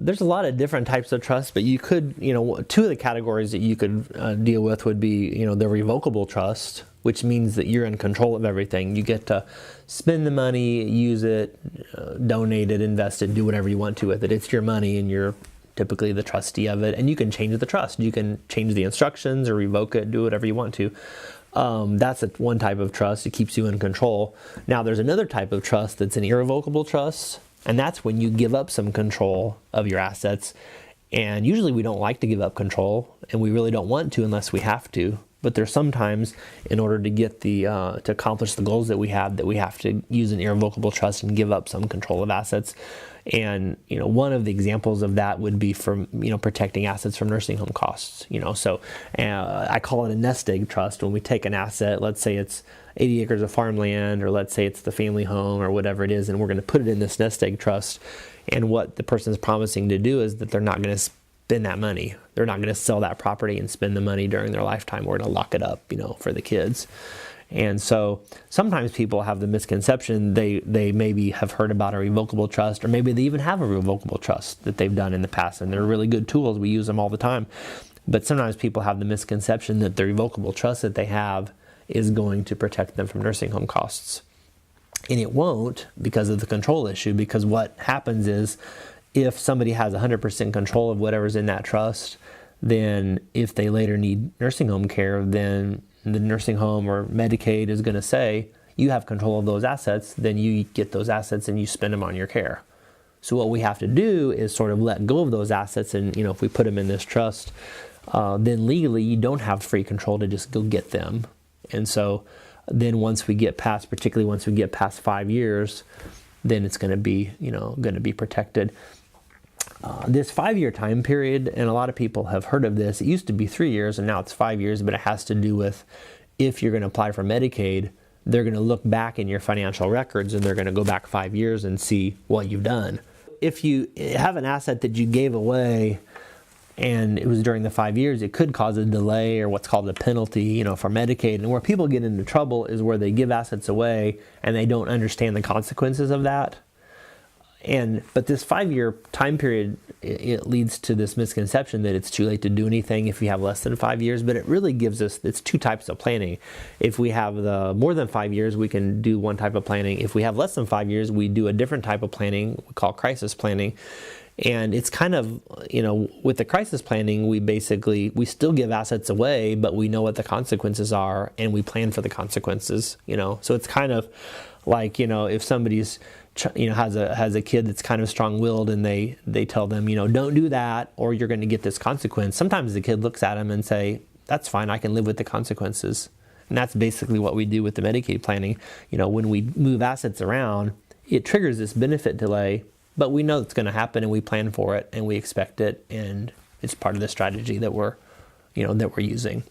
there's a lot of different types of trust, but you could, two of the categories that you could deal with would be, the revocable trust, which means that you're in control of everything. You get to spend the money, use it, donate it, invest it, do whatever you want to with it. It's your money and you're typically the trustee of it, and you can change the trust. You can change the instructions or revoke it, do whatever you want to. That's one type of trust. It keeps you in control. Now there's another type of trust that's an irrevocable trust, and that's when you give up some control of your assets. And usually we don't like to give up control, and we really don't want to unless we have to. But there's sometimes, in order to get to accomplish the goals that we have to use an irrevocable trust and give up some control of assets. And one of the examples of that would be from protecting assets from nursing home costs. So I call it a nest egg trust. When we take an asset, let's say it's 80 acres of farmland, or let's say it's the family home or whatever it is, and we're going to put it in this nest egg trust. And what the person is promising to do is that they're not going to spend that money. They're not going to sell that property and spend the money during their lifetime. We're going to lock it up, for the kids. And so sometimes people have the misconception they maybe have heard about a revocable trust, or maybe they even have a revocable trust that they've done in the past, and they're really good tools. We use them all the time. But sometimes people have the misconception that the revocable trust that they have is going to protect them from nursing home costs. And it won't, because of the control issue, because what happens is if somebody has 100% control of whatever's in that trust, then if they later need nursing home care, then the nursing home or Medicaid is going to say, you have control of those assets, then you get those assets and you spend them on your care. So what we have to do is sort of let go of those assets, and if we put them in this trust, then legally you don't have free control to just go get them. And so then once we get past, particularly once we get past 5 years, then it's going to be, going to be protected. This 5-year time period, and a lot of people have heard of this, it used to be 3 years and now it's 5 years, but it has to do with if you're going to apply for Medicaid, they're going to look back in your financial records and they're going to go back 5 years and see what you've done. If you have an asset that you gave away and it was during the 5 years, it could cause a delay or what's called a penalty, for Medicaid. And where people get into trouble is where they give assets away and they don't understand the consequences of that. But this 5-year time period, it leads to this misconception that it's too late to do anything if you have less than 5 years, but it really gives us, it's two types of planning. If we have the more than 5 years, we can do one type of planning. If we have less than 5 years, we do a different type of planning we call crisis planning. And it's kind of, with the crisis planning, we still give assets away, but we know what the consequences are and we plan for the consequences, So it's kind of like, if somebody's has a kid that's kind of strong-willed and they tell them, don't do that or you're going to get this consequence. Sometimes the kid looks at them and say, that's fine, I can live with the consequences. And that's basically what we do with the Medicaid planning. When we move assets around, it triggers this benefit delay, but we know it's going to happen and we plan for it and we expect it, and it's part of the strategy that we're using.